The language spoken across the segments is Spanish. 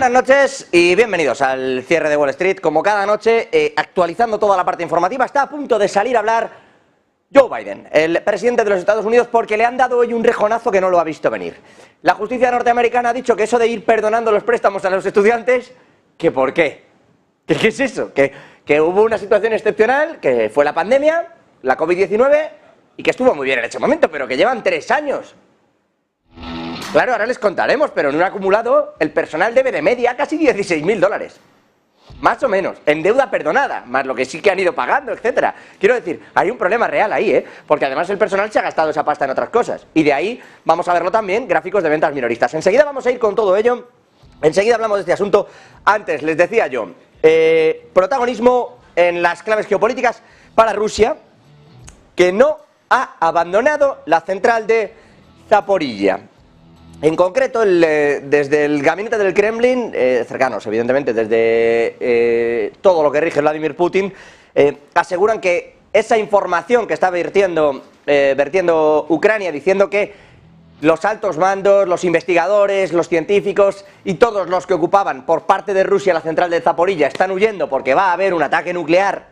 Buenas noches y bienvenidos al cierre de Wall Street. Como cada noche, actualizando toda la parte informativa, está a punto de salir a hablar Joe Biden, el presidente de los Estados Unidos, porque le han dado hoy un rejonazo que no lo ha visto venir. La justicia norteamericana ha dicho que eso de ir perdonando los préstamos a los estudiantes, ¿que por qué? ¿Qué es eso? Que hubo una situación excepcional, que fue la pandemia, la COVID-19, y que estuvo muy bien en ese momento, pero que llevan 3 años. Claro, ahora les contaremos, pero en un acumulado el personal debe de media casi $16.000. Más o menos, en deuda perdonada, más lo que sí que han ido pagando, etcétera. Quiero decir, hay un problema real ahí, porque además el personal se ha gastado esa pasta en otras cosas. Y de ahí vamos a verlo también, gráficos de ventas minoristas. Enseguida vamos a ir con todo ello, enseguida hablamos de este asunto. Antes, les decía yo, protagonismo en las claves geopolíticas para Rusia, que no ha abandonado la central de Zaporilla. En concreto, desde el gabinete del Kremlin, cercanos evidentemente desde todo lo que rige Vladimir Putin, aseguran que esa información que está vertiendo Ucrania, diciendo que los altos mandos, los investigadores, los científicos y todos los que ocupaban por parte de Rusia la central de Zaporilla están huyendo porque va a haber un ataque nuclear,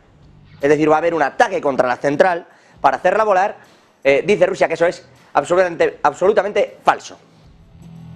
es decir, va a haber un ataque contra la central para hacerla volar, dice Rusia que eso es absolutamente falso.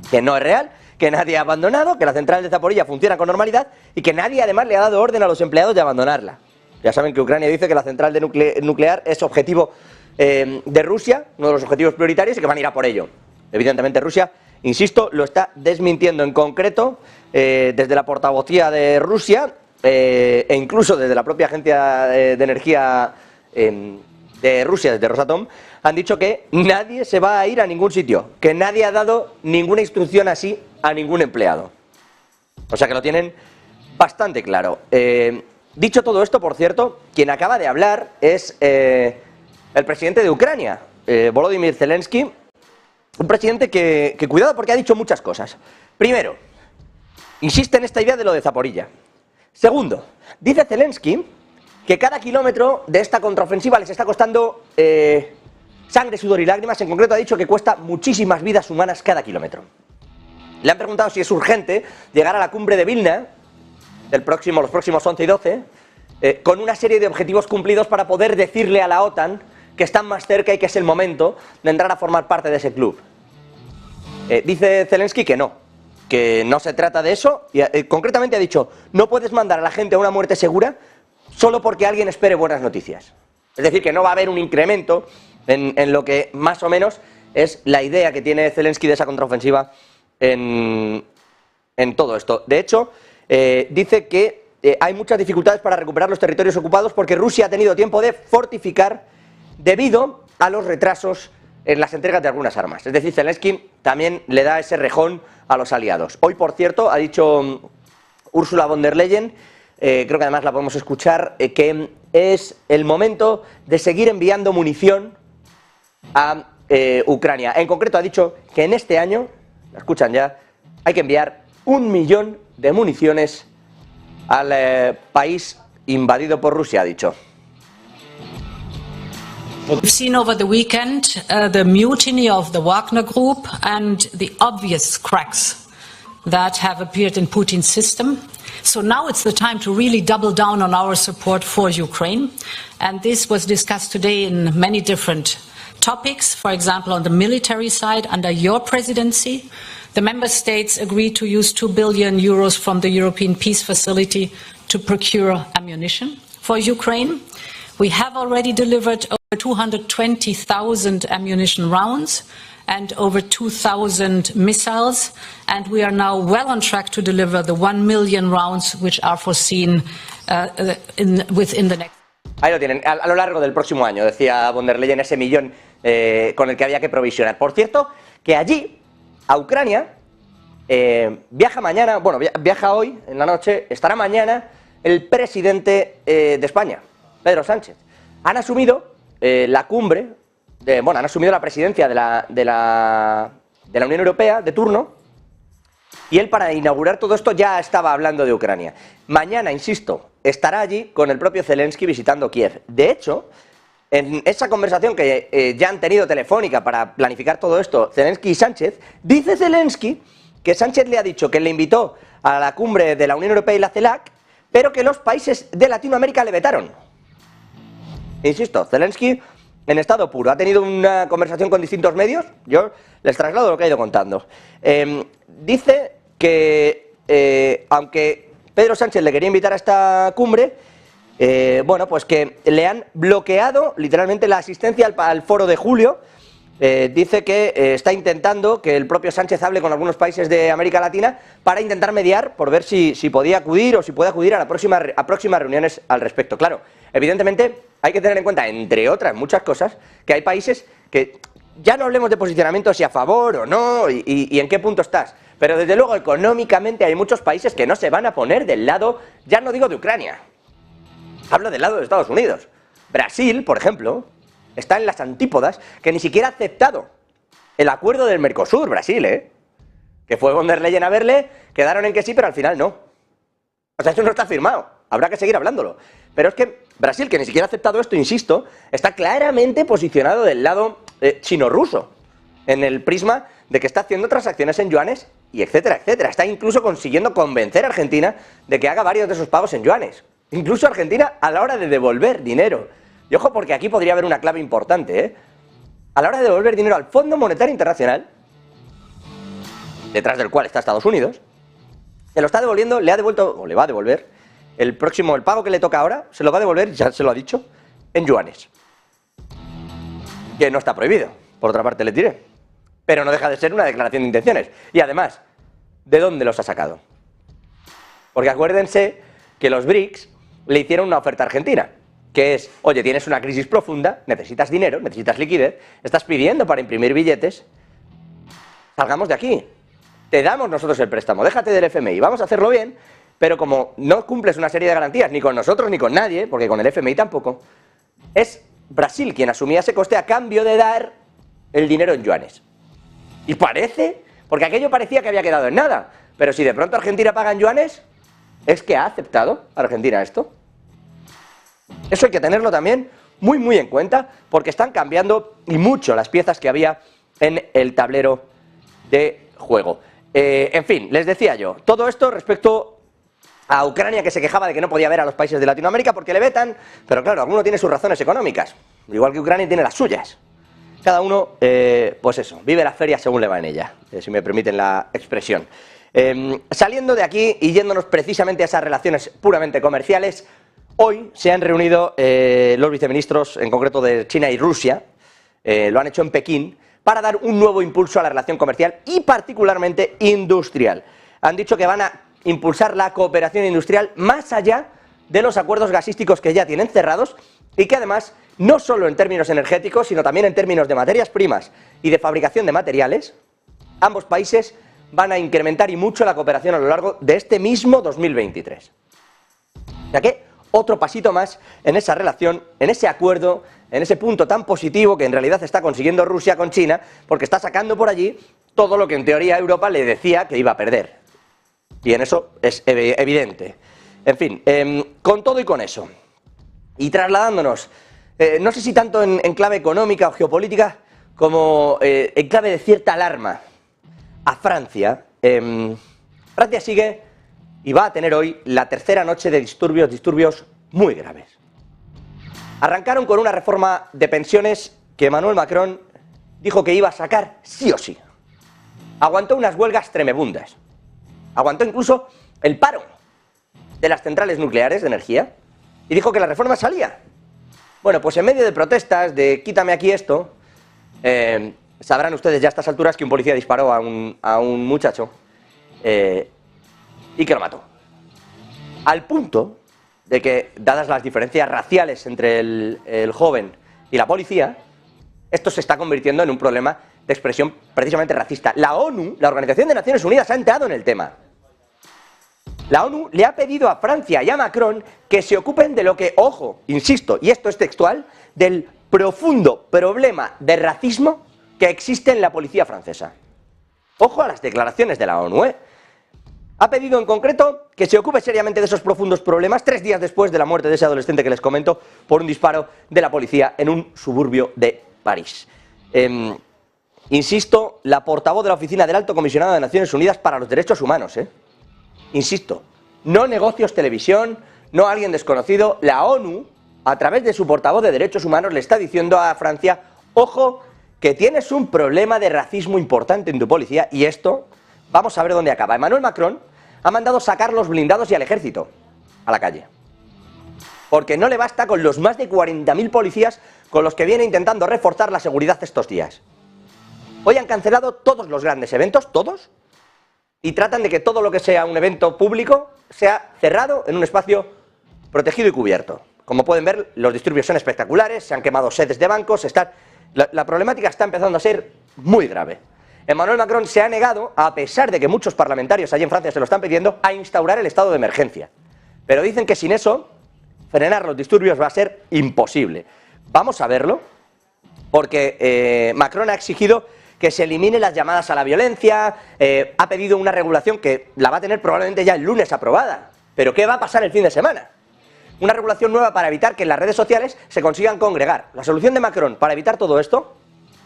Que no es real, que nadie ha abandonado, que la central de Zaporilla funciona con normalidad y que nadie además le ha dado orden a los empleados de abandonarla. Ya saben que Ucrania dice que la central nuclear es objetivo de Rusia, uno de los objetivos prioritarios, y que van a ir a por ello. Evidentemente Rusia, insisto, lo está desmintiendo. En concreto, desde la portavocía de Rusia e incluso desde la propia agencia de energía de Rusia, desde Rosatom, han dicho que nadie se va a ir a ningún sitio, que nadie ha dado ninguna instrucción así a ningún empleado. O sea que lo tienen bastante claro. Dicho todo esto, por cierto, quien acaba de hablar es el presidente de Ucrania, Volodymyr Zelensky, un presidente que cuidado porque ha dicho muchas cosas. Primero, insiste en esta idea de lo de Zaporilla. Segundo, dice Zelensky que cada kilómetro de esta contraofensiva les está costando sangre, sudor y lágrimas. En concreto ha dicho que cuesta muchísimas vidas humanas cada kilómetro. Le han preguntado si es urgente llegar a la cumbre de Vilna los próximos 11 y 12 con una serie de objetivos cumplidos para poder decirle a la OTAN que están más cerca y que es el momento de entrar a formar parte de ese club. Dice Zelensky que no se trata de eso, y concretamente ha dicho: no puedes mandar a la gente a una muerte segura solo porque alguien espere buenas noticias. Es decir, que no va a haber un incremento en lo que más o menos es la idea que tiene Zelensky de esa contraofensiva en todo esto. De hecho, dice que hay muchas dificultades para recuperar los territorios ocupados porque Rusia ha tenido tiempo de fortificar debido a los retrasos en las entregas de algunas armas. Es decir, Zelensky también le da ese rejón a los aliados. Hoy, por cierto, ha dicho Ursula von der Leyen, creo que además la podemos escuchar, que es el momento de seguir enviando munición a Ucrania. En concreto ha dicho que en este año, la escuchan ya, hay que enviar 1 millón de municiones al país invadido por Rusia, ha dicho. We've seen over the weekend the mutiny of the Wagner Group and the obvious cracks that have appeared in Putin's system. So now it's the time to really double down on our support for Ukraine. And this was discussed today in many different topics. For example, on the military side, under your presidency, the member states agreed to use 2 billion euros from the European Peace Facility to procure ammunition for Ukraine. We have already delivered over 220,000 ammunition rounds and over 2,000 missiles, and we are now well on track to deliver the 1 million rounds which are foreseen within the next. Ahí lo tienen, a lo largo del próximo año, decía von der Leyen, ese millón con el que había que provisionar. Por cierto, que allí, a Ucrania, viaja mañana, bueno, viaja hoy en la noche, estará mañana el presidente de España, Pedro Sánchez. Han asumido la cumbre, han asumido la presidencia de la Unión Europea de turno, y él, para inaugurar todo esto, ya estaba hablando de Ucrania. Mañana, insisto, estará allí con el propio Zelensky visitando Kiev. De hecho, en esa conversación que ya han tenido telefónica para planificar todo esto, Zelensky y Sánchez, dice Zelensky que Sánchez le ha dicho que le invitó a la cumbre de la Unión Europea y la CELAC, pero que los países de Latinoamérica le vetaron. Insisto, Zelensky en estado puro. Ha tenido una conversación con distintos medios, yo les traslado lo que ha ido contando. Dice que aunque Pedro Sánchez le quería invitar a esta cumbre, bueno, pues que le han bloqueado literalmente la asistencia al foro de julio. Dice que está intentando que el propio Sánchez hable con algunos países de América Latina para intentar mediar por ver si podía acudir o si puede acudir a próximas reuniones al respecto. Claro, evidentemente hay que tener en cuenta, entre otras muchas cosas, que hay países que ya no hablemos de posicionamiento si a favor o no y en qué punto estás, pero desde luego económicamente hay muchos países que no se van a poner del lado, ya no digo de Ucrania, hablo del lado de Estados Unidos. Brasil, por ejemplo, está en las antípodas, que ni siquiera ha aceptado el acuerdo del Mercosur, Brasil, que fue von der Leyen a verle, quedaron en que sí, pero al final no. O sea, eso no está firmado, habrá que seguir hablándolo. Pero es que Brasil, que ni siquiera ha aceptado esto, insisto, está claramente posicionado del lado chino-ruso, en el prisma de que está haciendo transacciones en yuanes y etcétera, etcétera. Está incluso consiguiendo convencer a Argentina de que haga varios de esos pagos en yuanes. Incluso Argentina a la hora de devolver dinero. Y ojo, porque aquí podría haber una clave importante, A la hora de devolver dinero al Fondo Monetario Internacional, detrás del cual está Estados Unidos, se lo está devolviendo, le ha devuelto, o le va a devolver, el pago que le toca ahora, se lo va a devolver, ya se lo ha dicho, en yuanes. Que no está prohibido, por otra parte les diré. Pero no deja de ser una declaración de intenciones. Y además, ¿de dónde los ha sacado? Porque acuérdense que los BRICS le hicieron una oferta a Argentina, que es, oye, tienes una crisis profunda, necesitas dinero, necesitas liquidez, estás pidiendo para imprimir billetes, salgamos de aquí, te damos nosotros el préstamo, déjate del FMI, vamos a hacerlo bien, pero como no cumples una serie de garantías, ni con nosotros ni con nadie, porque con el FMI tampoco, es Brasil quien asumía ese coste a cambio de dar el dinero en yuanes. Y parece, porque aquello parecía que había quedado en nada, pero si de pronto Argentina paga en yuanes, ¿es que ha aceptado Argentina esto? Eso hay que tenerlo también muy muy en cuenta, porque están cambiando y mucho las piezas que había en el tablero de juego. En fin, les decía yo, todo esto respecto a Ucrania, que se quejaba de que no podía ver a los países de Latinoamérica porque le vetan, pero claro, alguno tiene sus razones económicas, igual que Ucrania tiene las suyas. Cada uno, pues eso, vive la feria según le va en ella, si me permiten la expresión. Saliendo de aquí y yéndonos precisamente a esas relaciones puramente comerciales, hoy se han reunido los viceministros, en concreto de China y Rusia, lo han hecho en Pekín, para dar un nuevo impulso a la relación comercial y particularmente industrial. Han dicho que van a impulsar la cooperación industrial más allá de los acuerdos gasísticos que ya tienen cerrados y que además, no solo en términos energéticos, sino también en términos de materias primas y de fabricación de materiales, ambos países van a incrementar y mucho la cooperación a lo largo de este mismo 2023. O sea que otro pasito más en esa relación, en ese acuerdo, en ese punto tan positivo que en realidad está consiguiendo Rusia con China, porque está sacando por allí todo lo que en teoría Europa le decía que iba a perder. Y en eso es evidente. En fin, con todo y con eso, y trasladándonos, no sé si tanto en clave económica o geopolítica, como en clave de cierta alarma, a Francia. Francia sigue y va a tener hoy la tercera noche de disturbios muy graves. Arrancaron con una reforma de pensiones que Emmanuel Macron dijo que iba a sacar sí o sí. Aguantó unas huelgas tremebundas. Aguantó incluso el paro de las centrales nucleares de energía y dijo que la reforma salía. Bueno, pues en medio de protestas de quítame aquí esto, sabrán ustedes ya a estas alturas que un policía disparó a un muchacho y que lo mató. Al punto de que, dadas las diferencias raciales entre el joven y la policía, esto se está convirtiendo en un problema de expresión precisamente racista. La ONU, la Organización de Naciones Unidas, ha entrado en el tema. La ONU le ha pedido a Francia y a Macron que se ocupen de lo que, ojo, insisto, y esto es textual, del profundo problema de racismo que existe en la policía francesa. Ojo a las declaraciones de la ONU, Ha pedido en concreto que se ocupe seriamente de esos profundos problemas 3 días después de la muerte de ese adolescente que les comento por un disparo de la policía en un suburbio de París. Insisto, la portavoz de la Oficina del Alto Comisionado de Naciones Unidas para los Derechos Humanos, insisto, no Negocios Televisión, no alguien desconocido, la ONU, a través de su portavoz de Derechos Humanos, le está diciendo a Francia, ojo, que tienes un problema de racismo importante en tu policía, y esto, vamos a ver dónde acaba. Emmanuel Macron ha mandado sacar los blindados y al ejército a la calle, porque no le basta con los más de 40.000 policías con los que viene intentando reforzar la seguridad estos días. Hoy han cancelado todos los grandes eventos, todos, y tratan de que todo lo que sea un evento público sea cerrado en un espacio protegido y cubierto. Como pueden ver, los disturbios son espectaculares, se han quemado sedes de bancos, la problemática está empezando a ser muy grave. Emmanuel Macron se ha negado, a pesar de que muchos parlamentarios allí en Francia se lo están pidiendo, a instaurar el estado de emergencia. Pero dicen que sin eso, frenar los disturbios va a ser imposible. Vamos a verlo, porque Macron ha exigido que se eliminen las llamadas a la violencia, ha pedido una regulación que la va a tener probablemente ya el lunes aprobada. Pero ¿qué va a pasar el fin de semana? Una regulación nueva para evitar que en las redes sociales se consigan congregar. La solución de Macron para evitar todo esto,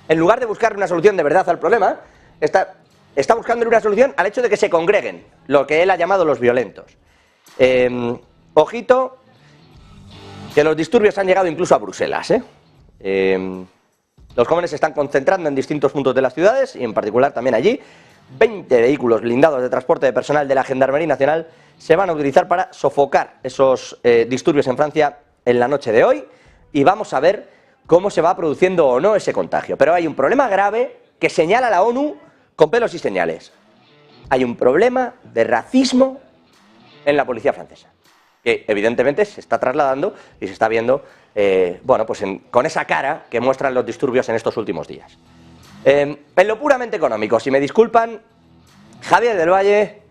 en lugar de buscar una solución de verdad al problema, está buscando una solución al hecho de que se congreguen, lo que él ha llamado los violentos. Ojito, que los disturbios han llegado incluso a Bruselas, Los jóvenes se están concentrando en distintos puntos de las ciudades, y en particular también allí. 20 vehículos blindados de transporte de personal de la Gendarmería Nacional se van a utilizar para sofocar esos disturbios en Francia en la noche de hoy, y vamos a ver cómo se va produciendo o no ese contagio. Pero hay un problema grave que señala la ONU con pelos y señales. Hay un problema de racismo en la policía francesa, que evidentemente se está trasladando y se está viendo con esa cara que muestran los disturbios en estos últimos días. En lo puramente económico, si me disculpan, Javier del Valle,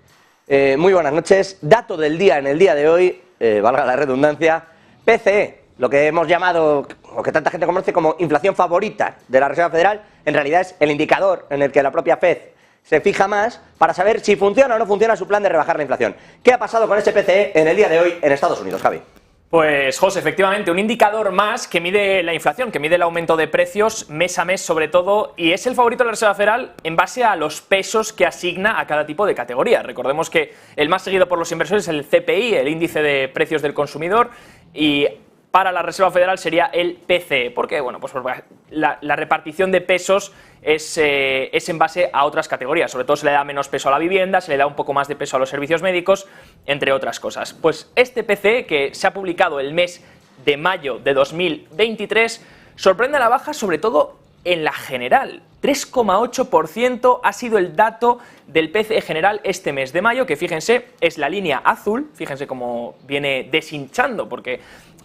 muy buenas noches. Dato del día en el día de hoy, valga la redundancia, PCE, lo que hemos llamado, o que tanta gente conoce como inflación favorita de la Reserva Federal, en realidad es el indicador en el que la propia FED se fija más para saber si funciona o no funciona su plan de rebajar la inflación. ¿Qué ha pasado con ese PCE en el día de hoy en Estados Unidos, Javi? Pues, José, efectivamente, un indicador más que mide la inflación, que mide el aumento de precios mes a mes sobre todo, y es el favorito de la Reserva Federal en base a los pesos que asigna a cada tipo de categoría. Recordemos que el más seguido por los inversores es el CPI, el índice de precios del consumidor, y para la Reserva Federal sería el PCE. ¿Por qué? Bueno, pues porque la repartición de pesos es en base a otras categorías. Sobre todo se le da menos peso a la vivienda, se le da un poco más de peso a los servicios médicos, entre otras cosas. Pues este PCE, que se ha publicado el mes de mayo de 2023, sorprende a la baja sobre todo en la general. 3,8% ha sido el dato del PCE general este mes de mayo, que fíjense, es la línea azul. Fíjense cómo viene deshinchando, porque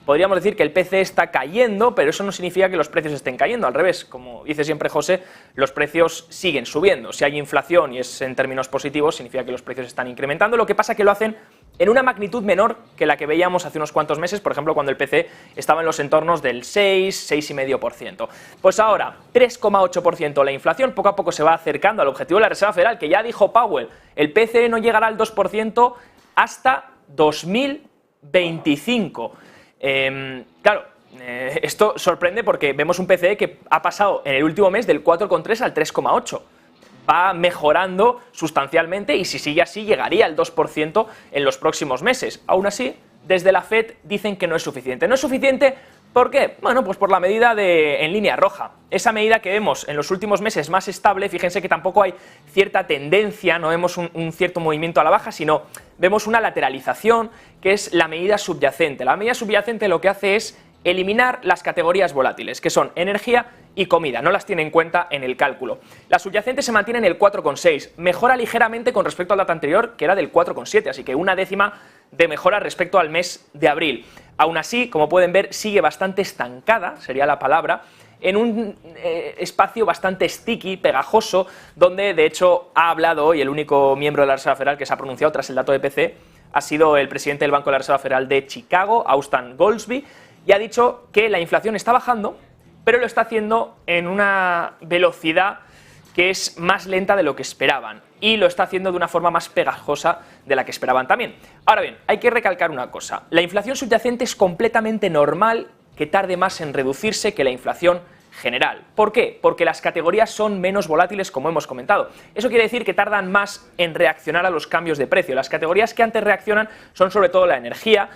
podríamos decir que el PCE está cayendo, pero eso no significa que los precios estén cayendo. Al revés, como dice siempre José, los precios siguen subiendo. Si hay inflación y es en términos positivos, significa que los precios están incrementando. Lo que pasa es que lo hacen en una magnitud menor que la que veíamos hace unos cuantos meses, por ejemplo, cuando el PCE estaba en los entornos del 6,5%. Pues ahora, 3,8% la inflación, poco a poco se va acercando al objetivo de la Reserva Federal, que ya dijo Powell, el PCE no llegará al 2% hasta 2025. Esto sorprende porque vemos un PCE que ha pasado en el último mes del 4,3 al 3,8. Va mejorando sustancialmente y si sigue así llegaría al 2% en los próximos meses. Aún así, desde la FED dicen que no es suficiente. No es suficiente, ¿por qué? Bueno, pues por la medida en línea roja. Esa medida que vemos en los últimos meses más estable, fíjense que tampoco hay cierta tendencia, no vemos un cierto movimiento a la baja, sino vemos una lateralización, que es la medida subyacente. La medida subyacente lo que hace es eliminar las categorías volátiles, que son energía y comida, no las tiene en cuenta en el cálculo. La subyacente se mantiene en el 4,6, mejora ligeramente con respecto al dato anterior, que era del 4,7, así que una décima de mejora respecto al mes de abril. Aún así, como pueden ver, sigue bastante estancada, sería la palabra, en un espacio bastante sticky, pegajoso, donde de hecho ha hablado hoy el único miembro de la Reserva Federal que se ha pronunciado tras el dato de PCE, ha sido el presidente del Banco de la Reserva Federal de Chicago, Austan Goolsbee, y ha dicho que la inflación está bajando, pero lo está haciendo en una velocidad que es más lenta de lo que esperaban, y lo está haciendo de una forma más pegajosa de la que esperaban también. Ahora bien, hay que recalcar una cosa, la inflación subyacente es completamente normal que tarde más en reducirse que la inflación general. ¿Por qué? Porque las categorías son menos volátiles, como hemos comentado. Eso quiere decir que tardan más en reaccionar a los cambios de precio. Las categorías que antes reaccionan son sobre todo la energía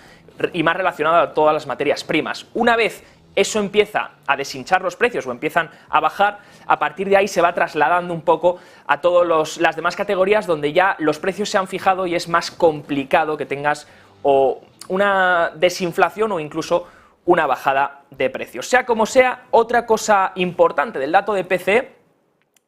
y más relacionada a todas las materias primas. Una vez eso empieza a deshinchar los precios o empiezan a bajar, a partir de ahí se va trasladando un poco a todas las demás categorías donde ya los precios se han fijado y es más complicado que tengas o una desinflación o incluso una bajada de precios. Sea como sea, otra cosa importante del dato de PCE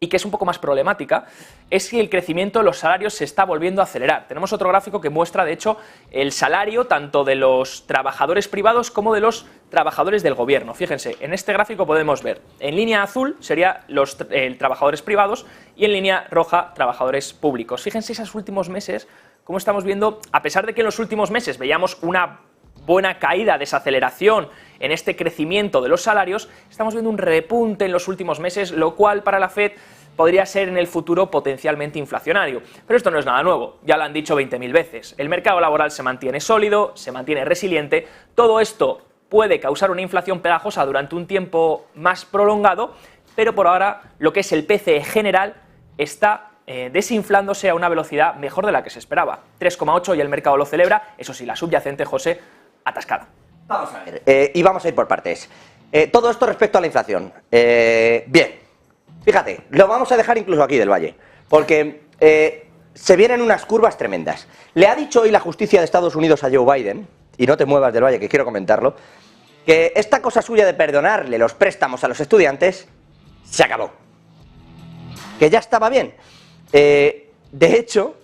y que es un poco más problemática, es que el crecimiento de los salarios se está volviendo a acelerar. Tenemos otro gráfico que muestra, de hecho, el salario tanto de los trabajadores privados como de los trabajadores del gobierno. Fíjense, en este gráfico podemos ver, en línea azul serían los trabajadores privados y en línea roja trabajadores públicos. Fíjense esos últimos meses, cómo estamos viendo, a pesar de que en los últimos meses veíamos una buena caída, desaceleración en este crecimiento de los salarios, estamos viendo un repunte en los últimos meses, lo cual para la Fed podría ser en el futuro potencialmente inflacionario. Pero esto no es nada nuevo, ya lo han dicho 20.000 veces. El mercado laboral se mantiene sólido, se mantiene resiliente, todo esto puede causar una inflación pegajosa durante un tiempo más prolongado, pero por ahora lo que es el PCE general está desinflándose a una velocidad mejor de la que se esperaba. 3,8 y el mercado lo celebra, eso sí, la subyacente, José, atascada. Vamos a ver, y vamos a ir por partes. Todo esto respecto a la inflación. Bien, fíjate, lo vamos a dejar incluso aquí del Valle, porque se vienen unas curvas tremendas. Le ha dicho hoy la justicia de Estados Unidos a Joe Biden, y no te muevas del Valle, que quiero comentarlo, que esta cosa suya de perdonarle los préstamos a los estudiantes se acabó. Que ya estaba bien. De hecho,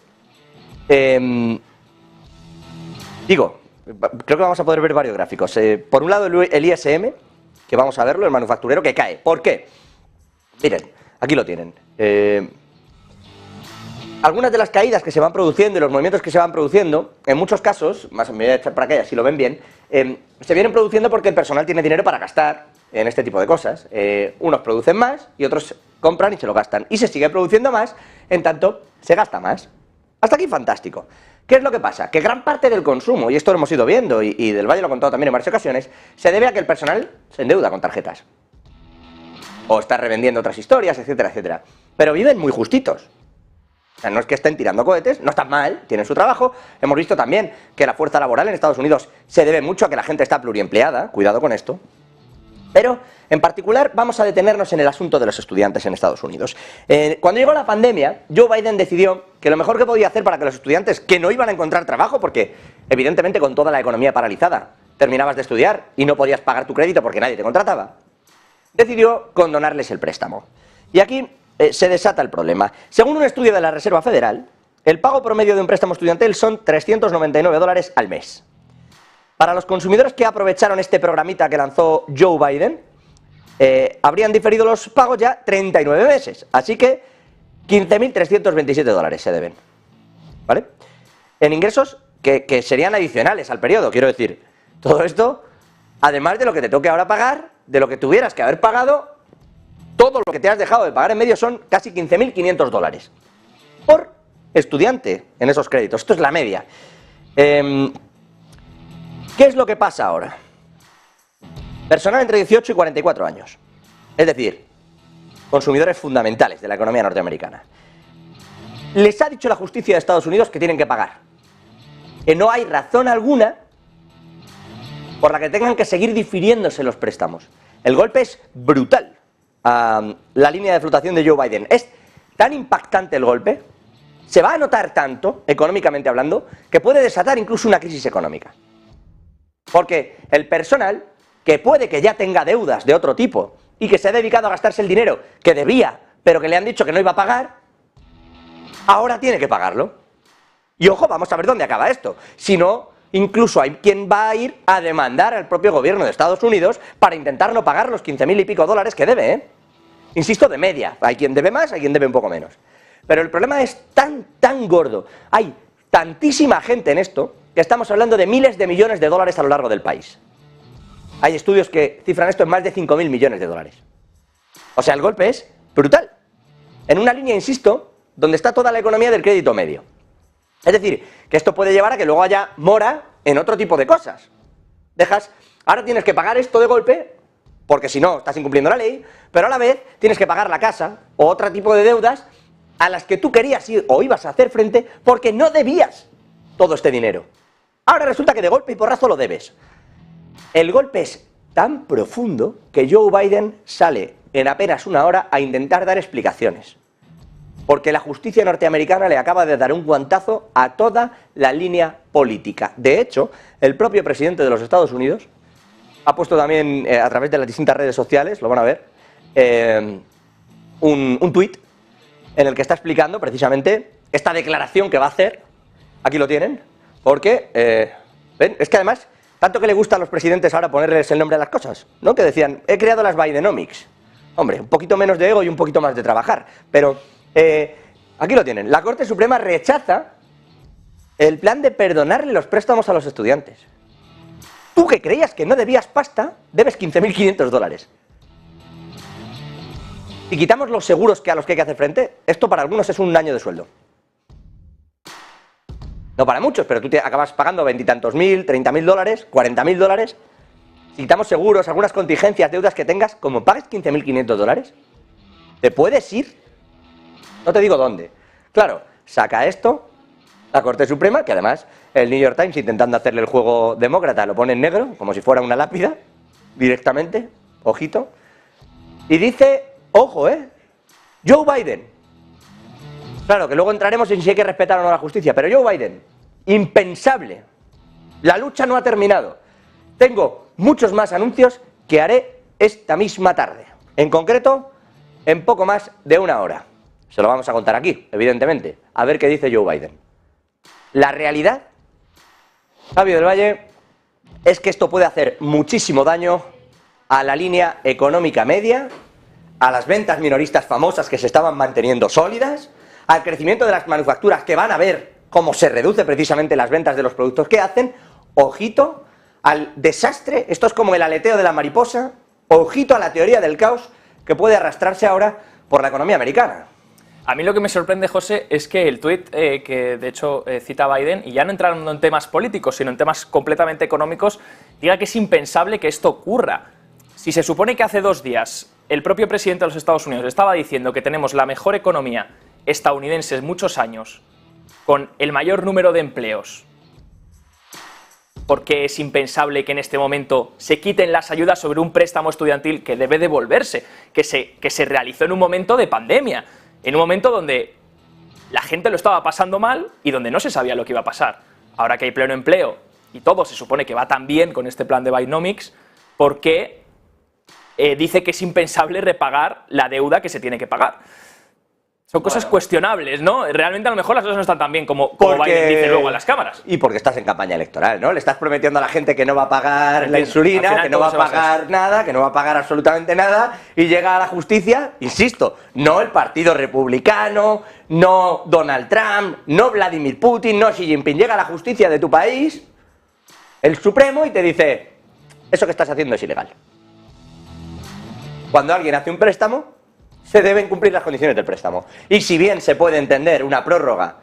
digo, creo que vamos a poder ver varios gráficos. Por un lado el ISM, que vamos a verlo, el manufacturero, que cae. ¿Por qué? Miren, aquí lo tienen. Algunas de las caídas que se van produciendo y los movimientos que se van produciendo, en muchos casos, más me voy a echar para acá, si lo ven bien, se vienen produciendo porque el personal tiene dinero para gastar en este tipo de cosas. Unos producen más y otros compran y se lo gastan. Y se sigue produciendo más, en tanto se gasta más. Hasta aquí fantástico. ¿Qué es lo que pasa? Que gran parte del consumo, y esto lo hemos ido viendo, y Del Valle lo ha contado también en varias ocasiones, se debe a que el personal se endeuda con tarjetas. O está revendiendo otras historias, etcétera, etcétera. Pero viven muy justitos. O sea, no es que estén tirando cohetes, no están mal, tienen su trabajo. Hemos visto también que la fuerza laboral en Estados Unidos se debe mucho a que la gente está pluriempleada, cuidado con esto. Pero, en particular, vamos a detenernos en el asunto de los estudiantes en Estados Unidos. Cuando llegó la pandemia, Joe Biden decidió que lo mejor que podía hacer para que los estudiantes que no iban a encontrar trabajo, porque evidentemente con toda la economía paralizada, terminabas de estudiar y no podías pagar tu crédito porque nadie te contrataba, decidió condonarles el préstamo. Y aquí se desata el problema. Según un estudio de la Reserva Federal, el pago promedio de un préstamo estudiantil son $399 al mes. Para los consumidores que aprovecharon este programita que lanzó Joe Biden, habrían diferido los pagos ya 39 meses. Así que $15.327 se deben. ¿Vale? En ingresos que serían adicionales al periodo, quiero decir. Todo esto, además de lo que te toque ahora pagar, de lo que tuvieras que haber pagado, todo lo que te has dejado de pagar en medio son casi $15.500 por estudiante en esos créditos. Esto es la media. ¿Qué es lo que pasa ahora? Personal entre 18 y 44 años. Es decir, consumidores fundamentales de la economía norteamericana. Les ha dicho la justicia de Estados Unidos que tienen que pagar. Que no hay razón alguna por la que tengan que seguir difiriéndose los préstamos. El golpe es brutal a la línea de flotación de Joe Biden. Es tan impactante el golpe, se va a notar tanto, económicamente hablando, que puede desatar incluso una crisis económica. Porque el personal, que puede que ya tenga deudas de otro tipo y que se ha dedicado a gastarse el dinero que debía, pero que le han dicho que no iba a pagar, ahora tiene que pagarlo. Y ojo, vamos a ver dónde acaba esto. Si no, incluso hay quien va a ir a demandar al propio gobierno de Estados Unidos para intentar no pagar los 15.000 y pico dólares que debe, ¿eh? Insisto, de media. Hay quien debe más, hay quien debe un poco menos. Pero el problema es tan gordo. Hay tantísima gente en esto que estamos hablando de miles de millones de dólares a lo largo del país. Hay estudios que cifran esto en más de 5.000 millones de dólares. O sea, el golpe es brutal. En una línea, insisto, donde está toda la economía del crédito medio. Es decir, que esto puede llevar a que luego haya mora en otro tipo de cosas. Ahora tienes que pagar esto de golpe porque si no estás incumpliendo la ley, pero a la vez tienes que pagar la casa o otro tipo de deudas a las que tú querías ir o ibas a hacer frente porque no debías todo este dinero. Ahora resulta que de golpe y porrazo lo debes. El golpe es tan profundo que Joe Biden sale en apenas una hora a intentar dar explicaciones. Porque la justicia norteamericana le acaba de dar un guantazo a toda la línea política. De hecho, el propio presidente de los Estados Unidos ha puesto también, a través de las distintas redes sociales, lo van a ver, un tuit en el que está explicando precisamente esta declaración que va a hacer. Aquí lo tienen, porque, ven, es que además, tanto que le gusta a los presidentes ahora ponerles el nombre a las cosas, ¿no? Que decían, he creado las Bidenomics. Hombre, un poquito menos de ego y un poquito más de trabajar, pero aquí lo tienen. La Corte Suprema rechaza el plan de perdonarle los préstamos a los estudiantes. Tú que creías que no debías pasta, debes 15.500 dólares. Si quitamos los seguros a los que hay que hacer frente, esto para algunos es un año de sueldo. No para muchos, pero tú te acabas pagando 20 y tantos mil, 30.000 dólares, 40.000 dólares. Si quitamos seguros, algunas contingencias, deudas que tengas, como pagues 15.500 dólares, te puedes ir. No te digo dónde. Claro, saca esto la Corte Suprema, que además el New York Times, intentando hacerle el juego demócrata, lo pone en negro, como si fuera una lápida, directamente, ojito, y dice, ojo, Joe Biden. Claro, que luego entraremos en si hay que respetar o no la justicia, pero Joe Biden, impensable. La lucha no ha terminado. Tengo muchos más anuncios que haré esta misma tarde. En concreto, en poco más de una hora. Se lo vamos a contar aquí, evidentemente. A ver qué dice Joe Biden. La realidad, Fabio del Valle, es que esto puede hacer muchísimo daño a la línea económica media, a las ventas minoristas famosas que se estaban manteniendo sólidas, al crecimiento de las manufacturas que van a ver cómo se reduce precisamente las ventas de los productos que hacen, ojito al desastre, esto es como el aleteo de la mariposa, ojito a la teoría del caos que puede arrastrarse ahora por la economía americana. A mí lo que me sorprende, José, es que el tuit que de hecho cita Biden, y ya no entrando en temas políticos, sino en temas completamente económicos, diga que es impensable que esto ocurra. Si se supone que hace 2 días el propio presidente de los Estados Unidos estaba diciendo que tenemos la mejor economía estadounidense en muchos años, con el mayor número de empleos, ¿por qué es impensable que en este momento se quiten las ayudas sobre un préstamo estudiantil que debe devolverse, que se realizó en un momento de pandemia, en un momento donde la gente lo estaba pasando mal y donde no se sabía lo que iba a pasar? Ahora que hay pleno empleo y todo se supone que va tan bien con este plan de Bidenomics, ¿por qué dice que es impensable repagar la deuda que se tiene que pagar? Son cosas cuestionables, ¿no? Realmente a lo mejor las cosas no están tan bien como Biden dice luego a las cámaras. Y porque estás en campaña electoral, ¿no? Le estás prometiendo a la gente que no va a pagar la insulina, que no va a pagar nada, que no va a pagar absolutamente nada, y llega a la justicia, insisto, no el Partido Republicano, no Donald Trump, no Vladimir Putin, no Xi Jinping, llega a la justicia de tu país, el Supremo, y te dice, eso que estás haciendo es ilegal. Cuando alguien hace un préstamo, se deben cumplir las condiciones del préstamo. Y si bien se puede entender una prórroga,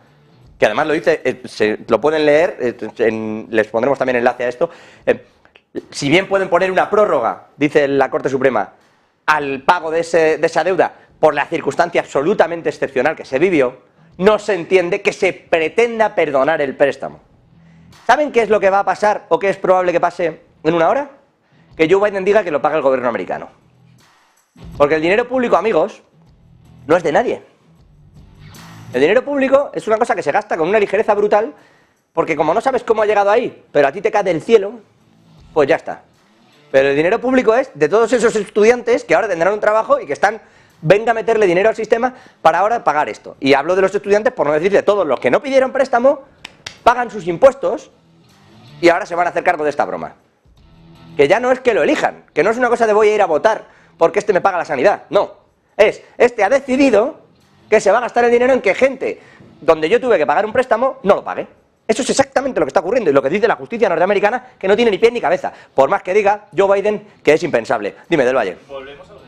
que además lo dice, lo pueden leer, les pondremos también enlace a esto, si bien pueden poner una prórroga, dice la Corte Suprema, al pago de esa deuda por la circunstancia absolutamente excepcional que se vivió, no se entiende que se pretenda perdonar el préstamo. ¿Saben qué es lo que va a pasar o qué es probable que pase en una hora? Que Joe Biden diga que lo paga el gobierno americano. Porque el dinero público, amigos, no es de nadie. El dinero público es una cosa que se gasta con una ligereza brutal, porque como no sabes cómo ha llegado ahí, pero a ti te cae del cielo, pues ya está. Pero el dinero público es de todos esos estudiantes que ahora tendrán un trabajo y que están, venga a meterle dinero al sistema para ahora pagar esto. Y hablo de los estudiantes, por no decir de todos los que no pidieron préstamo, pagan sus impuestos y ahora se van a hacer cargo de esta broma. Que ya no es que lo elijan, que no es una cosa de voy a ir a votar porque este me paga la sanidad, no. Este ha decidido que se va a gastar el dinero en que gente, donde yo tuve que pagar un préstamo, no lo pague. Eso es exactamente lo que está ocurriendo y lo que dice la justicia norteamericana, que no tiene ni pie ni cabeza, por más que diga Joe Biden que es impensable. Dime, Del Valle. Volvemos a lo de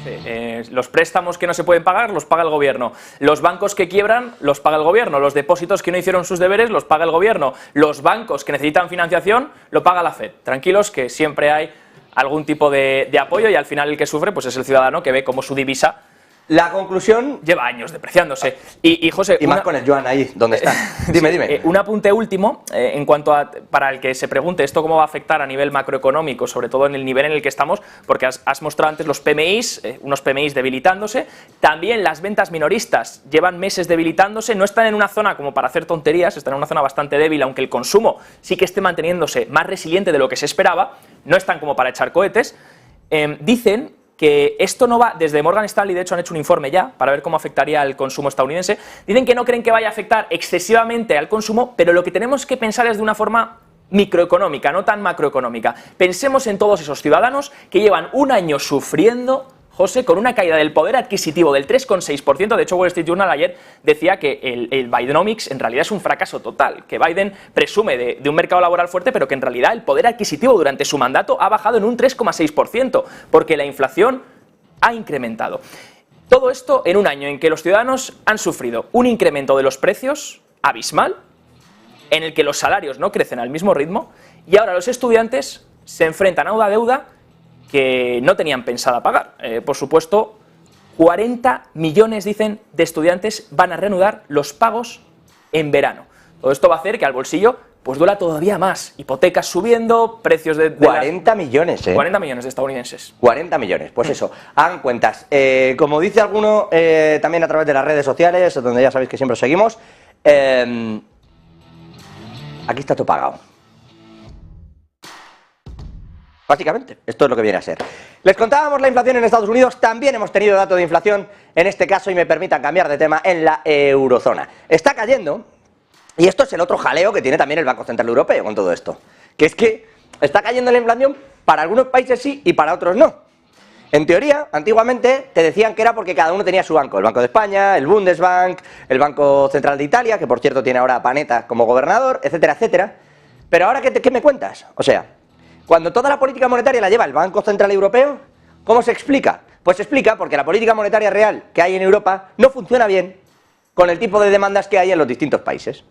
siempre. Los préstamos que no se pueden pagar los paga el gobierno, los bancos que quiebran los paga el gobierno, los depósitos que no hicieron sus deberes los paga el gobierno, los bancos que necesitan financiación lo paga la FED. Tranquilos que siempre hay algún tipo de apoyo, y al final el que sufre pues es el ciudadano, que ve cómo su divisa La conclusión... lleva años depreciándose. Y José... Y más con el yuan ahí, donde está. Dime. Un apunte último, en cuanto a, para el que se pregunte esto cómo va a afectar a nivel macroeconómico, sobre todo en el nivel en el que estamos, porque has mostrado antes los PMIs, unos PMIs debilitándose, también las ventas minoristas llevan meses debilitándose, no están en una zona como para hacer tonterías, están en una zona bastante débil, aunque el consumo sí que esté manteniéndose más resiliente de lo que se esperaba, no están como para echar cohetes. Dicen que esto no va, desde Morgan Stanley de hecho han hecho un informe ya para ver cómo afectaría al consumo estadounidense, dicen que no creen que vaya a afectar excesivamente al consumo, pero lo que tenemos que pensar es de una forma microeconómica, no tan macroeconómica. Pensemos en todos esos ciudadanos que llevan un año sufriendo, José, con una caída del poder adquisitivo del 3,6%. De hecho, Wall Street Journal ayer decía que el Bidenomics en realidad es un fracaso total, que Biden presume de un mercado laboral fuerte, pero que en realidad el poder adquisitivo durante su mandato ha bajado en un 3,6%, porque la inflación ha incrementado. Todo esto en un año en que los ciudadanos han sufrido un incremento de los precios abismal, en el que los salarios no crecen al mismo ritmo, y ahora los estudiantes se enfrentan a una deuda que no tenían pensada pagar. Por supuesto, 40 millones, dicen, de estudiantes van a reanudar los pagos en verano. Todo esto va a hacer que al bolsillo pues duela todavía más. Hipotecas subiendo, precios de 40 millones, 40 millones de estadounidenses. 40 millones, pues eso, hagan cuentas. Como dice alguno, también a través de las redes sociales, donde ya sabéis que siempre os seguimos, aquí está todo pagado. Básicamente, esto es lo que viene a ser. Les contábamos la inflación en Estados Unidos, también hemos tenido dato de inflación, en este caso, y me permitan cambiar de tema, en la eurozona. Está cayendo, y esto es el otro jaleo que tiene también el Banco Central Europeo con todo esto, que es que está cayendo la inflación para algunos países sí y para otros no. En teoría, antiguamente te decían que era porque cada uno tenía su banco, el Banco de España, el Bundesbank, el Banco Central de Italia, que por cierto tiene ahora a Panetta como gobernador, etcétera, etcétera. Pero ahora, ¿qué me cuentas? O sea, cuando toda la política monetaria la lleva el Banco Central Europeo, ¿cómo se explica? Pues se explica porque la política monetaria real que hay en Europa no funciona bien con el tipo de demandas que hay en los distintos países.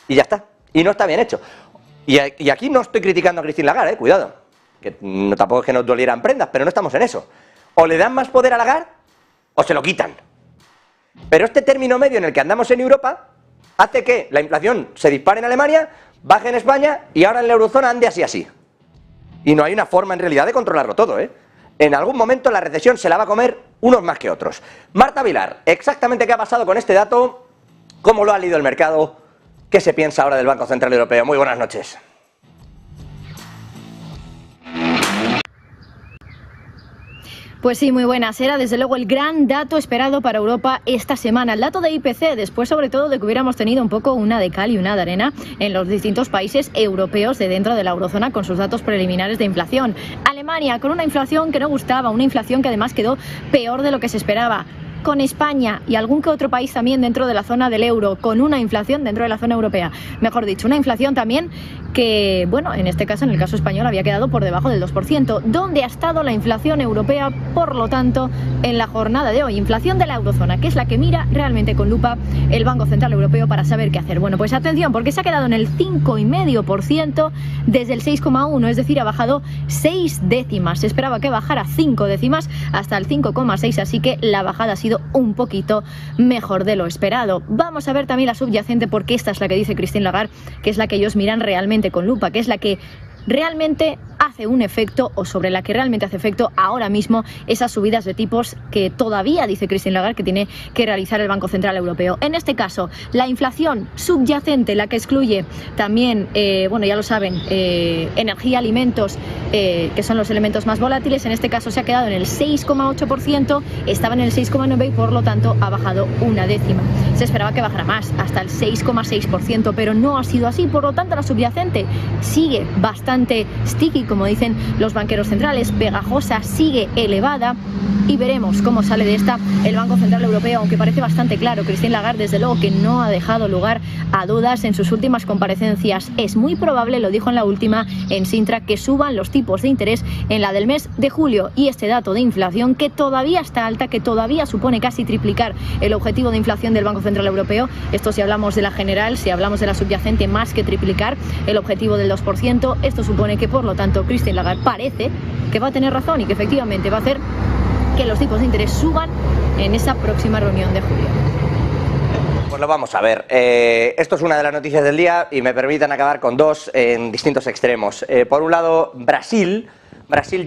Y ya está. Y no está bien hecho. Y aquí no estoy criticando a Christine Lagarde, cuidado. Que tampoco es que nos dolieran prendas, pero no estamos en eso. O le dan más poder a Lagarde o se lo quitan. Pero este término medio en el que andamos en Europa hace que la inflación se dispare en Alemania, baje en España y ahora en la eurozona ande así. Y no hay una forma en realidad de controlarlo todo, ¿eh? En algún momento la recesión se la va a comer unos más que otros. Marta Vilar, exactamente qué ha pasado con este dato, cómo lo ha leído el mercado, qué se piensa ahora del Banco Central Europeo. Muy buenas noches. Pues sí, muy buenas. Era desde luego el gran dato esperado para Europa esta semana. El dato de IPC, después sobre todo de que hubiéramos tenido un poco una de cal y una de arena en los distintos países europeos de dentro de la eurozona con sus datos preliminares de inflación. Alemania con una inflación que no gustaba, una inflación que además quedó peor de lo que se esperaba. Con España y algún que otro país también dentro de la zona del euro, con una inflación dentro de la zona europea. Mejor dicho, una inflación también que, bueno, en este caso, en el caso español, había quedado por debajo del 2%. ¿Dónde ha estado la inflación europea, por lo tanto, en la jornada de hoy? Inflación de la eurozona, que es la que mira realmente con lupa el Banco Central Europeo para saber qué hacer. Bueno, pues atención, porque se ha quedado en el 5,5% desde el 6,1%, es decir, ha bajado 6 décimas. Se esperaba que bajara 5 décimas hasta el 5,6%, así que la bajada ha sido un poquito mejor de lo esperado. Vamos a ver también la subyacente, porque esta es la que dice Christine Lagarde, que es la que ellos miran realmente con lupa, que es la que realmente hace un efecto, o sobre la que realmente hace efecto ahora mismo esas subidas de tipos que todavía dice Christine Lagarde que tiene que realizar el Banco Central Europeo. En este caso, la inflación subyacente, la que excluye también, bueno, ya lo saben, energía, alimentos, que son los elementos más volátiles, en este caso se ha quedado en el 6,8%, estaba en el 6,9% y por lo tanto ha bajado una décima. Se esperaba que bajara más, hasta el 6,6%, pero no ha sido así, por lo tanto la subyacente sigue bastante sticky, como dicen los banqueros centrales, pegajosa, sigue elevada, y veremos cómo sale de esta el Banco Central Europeo, aunque parece bastante claro. Christine Lagarde, desde luego, que no ha dejado lugar a dudas en sus últimas comparecencias. Es muy probable, lo dijo en la última en Sintra, que suban los tipos de interés en la del mes de julio, y este dato de inflación, que todavía está alta, que todavía supone casi triplicar el objetivo de inflación del Banco Central Europeo, esto si hablamos de la general, si hablamos de la subyacente, más que triplicar el objetivo del 2%, esto supone que por lo tanto momento Christine Lagarde parece que va a tener razón y que efectivamente va a hacer que los tipos de interés suban en esa próxima reunión de julio. Pues lo vamos a ver. Esto es una de las noticias del día y me permiten acabar con dos en distintos extremos. Por un lado, Brasil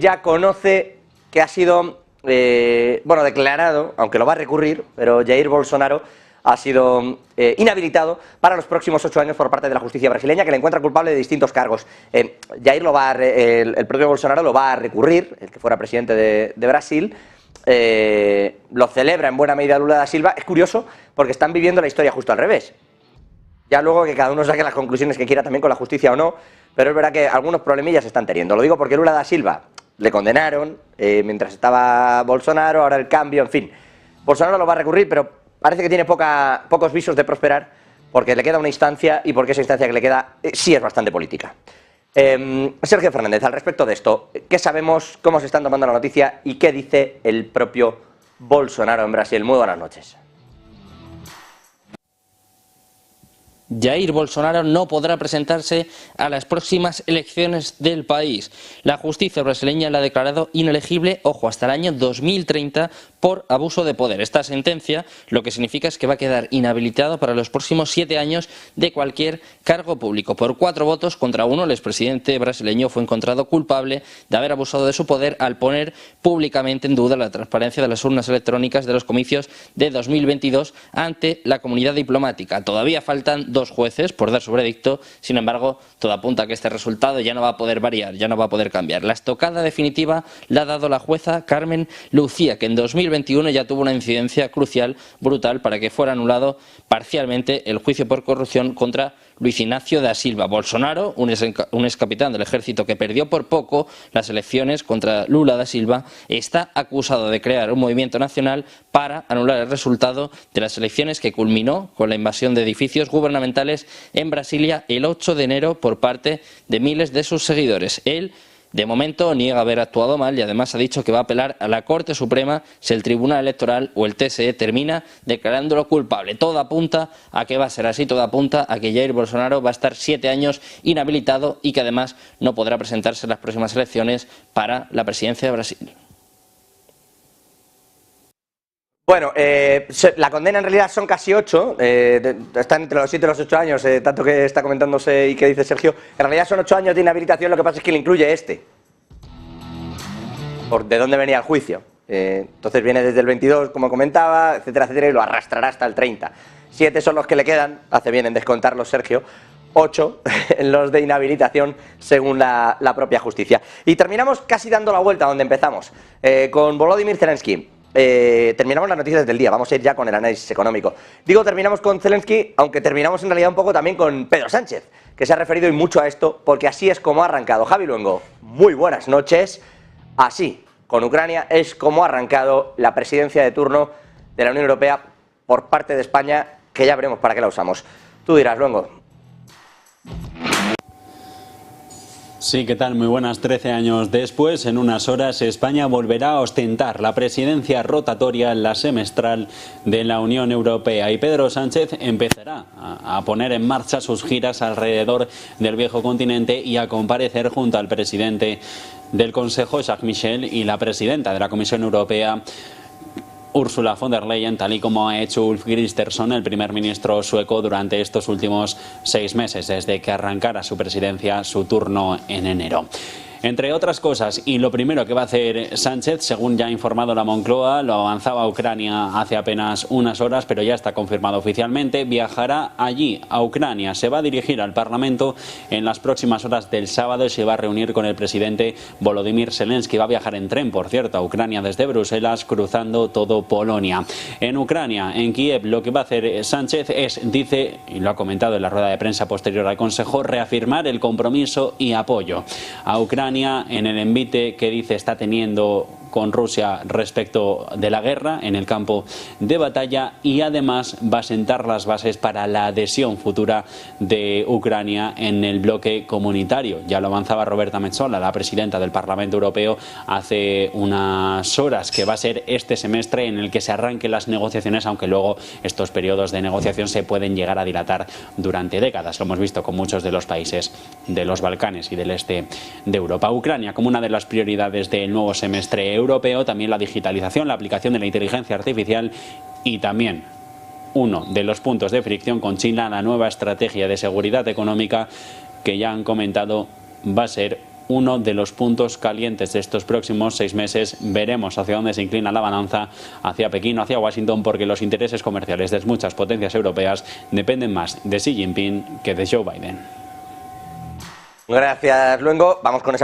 ya conoce que ha sido, declarado, aunque lo va a recurrir, pero Jair Bolsonaro ha sido inhabilitado para los próximos 8 años por parte de la justicia brasileña, que le encuentra culpable de distintos cargos. Jair el propio Bolsonaro lo va a recurrir, el que fuera presidente de Brasil. Lo celebra en buena medida Lula da Silva. Es curioso porque están viviendo la historia justo al revés. Ya luego que cada uno saque las conclusiones que quiera también con la justicia o no, pero es verdad que algunos problemillas se están teniendo. Lo digo porque Lula da Silva le condenaron mientras estaba Bolsonaro, ahora el cambio, en fin. Bolsonaro lo va a recurrir, pero parece que tiene pocos visos de prosperar porque le queda una instancia y porque esa instancia que le queda sí es bastante política. Sergio Fernández, al respecto de esto, ¿qué sabemos, cómo se están tomando la noticia y qué dice el propio Bolsonaro en Brasil? Muy buenas noches. Jair Bolsonaro no podrá presentarse a las próximas elecciones del país. La justicia brasileña la ha declarado inelegible, ojo, hasta el año 2030 por abuso de poder. Esta sentencia lo que significa es que va a quedar inhabilitado para los próximos 7 años de cualquier cargo público. Por 4 votos contra 1, el expresidente brasileño fue encontrado culpable de haber abusado de su poder al poner públicamente en duda la transparencia de las urnas electrónicas de los comicios de 2022 ante la comunidad diplomática. Todavía faltan 2 jueces por dar su veredicto, sin embargo, todo apunta a que este resultado ya no va a poder variar, ya no va a poder cambiar. La estocada definitiva la ha dado la jueza Carmen Lucía, que en 2021 ya tuvo una incidencia crucial, brutal, para que fuera anulado parcialmente el juicio por corrupción contra Luis Ignacio da Silva. Bolsonaro, un ex capitán del ejército que perdió por poco las elecciones contra Lula da Silva, está acusado de crear un movimiento nacional para anular el resultado de las elecciones que culminó con la invasión de edificios gubernamentales en Brasilia el 8 de enero por parte de miles de sus seguidores. Él, de momento, niega haber actuado mal y además ha dicho que va a apelar a la Corte Suprema si el Tribunal Electoral o el TSE termina declarándolo culpable. Todo apunta a que va a ser así, todo apunta a que Jair Bolsonaro va a estar 7 años inhabilitado y que además no podrá presentarse en las próximas elecciones para la presidencia de Brasil. Bueno, la condena en realidad son casi 8, están entre los 7 y los 8 años, tanto que está comentándose y que dice Sergio. En realidad son 8 años de inhabilitación, lo que pasa es que le incluye de dónde venía el juicio. Entonces viene desde el 22, como comentaba, etcétera, etcétera, y lo arrastrará hasta el 30. 7 son los que le quedan, hace bien en descontarlos Sergio, 8 en los de inhabilitación según la propia justicia. Y terminamos casi dando la vuelta a donde empezamos, con Volodymyr Zelensky. Terminamos las noticias del día, vamos a ir ya con el análisis económico. Digo terminamos con Zelensky, aunque terminamos en realidad un poco también con Pedro Sánchez, que se ha referido hoy mucho a esto, porque así es como ha arrancado. Javi Luengo, muy buenas noches. Así, con Ucrania, es como ha arrancado la presidencia de turno de la Unión Europea por parte de España, que ya veremos para qué la usamos. Tú dirás, Luengo. Sí, ¿qué tal? Muy buenas. 13 años después, en unas horas, España volverá a ostentar la presidencia rotatoria en la semestral de la Unión Europea y Pedro Sánchez empezará a poner en marcha sus giras alrededor del viejo continente y a comparecer junto al presidente del Consejo, Jacques Michel, y la presidenta de la Comisión Europea, Ursula von der Leyen, tal y como ha hecho Ulf Kristersson, el primer ministro sueco, durante estos últimos 6 meses, desde que arrancara su presidencia, su turno en enero. Entre otras cosas, y lo primero que va a hacer Sánchez, según ya ha informado la Moncloa, lo avanzaba a Ucrania hace apenas unas horas, pero ya está confirmado oficialmente, viajará allí, a Ucrania. Se va a dirigir al Parlamento en las próximas horas del sábado y se va a reunir con el presidente Volodymyr Zelensky. Va a viajar en tren, por cierto, a Ucrania desde Bruselas, cruzando todo Polonia. En Ucrania, en Kiev, lo que va a hacer Sánchez es, dice, y lo ha comentado en la rueda de prensa posterior al Consejo, reafirmar el compromiso y apoyo a Ucrania en el envite que dice está teniendo con Rusia respecto de la guerra en el campo de batalla, y además va a sentar las bases para la adhesión futura de Ucrania en el bloque comunitario. Ya lo avanzaba Roberta Metsola, la presidenta del Parlamento Europeo, hace unas horas, que va a ser este semestre en el que se arranquen las negociaciones, aunque luego estos periodos de negociación se pueden llegar a dilatar durante décadas. Lo hemos visto con muchos de los países de los Balcanes y del este de Europa. Ucrania como una de las prioridades del nuevo semestre europeo, también la digitalización, la aplicación de la inteligencia artificial y también uno de los puntos de fricción con China, la nueva estrategia de seguridad económica que ya han comentado va a ser uno de los puntos calientes de estos próximos 6 meses. Veremos hacia dónde se inclina la balanza, hacia Pekín o hacia Washington, porque los intereses comerciales de muchas potencias europeas dependen más de Xi Jinping que de Joe Biden. Gracias, Luengo. Vamos con esa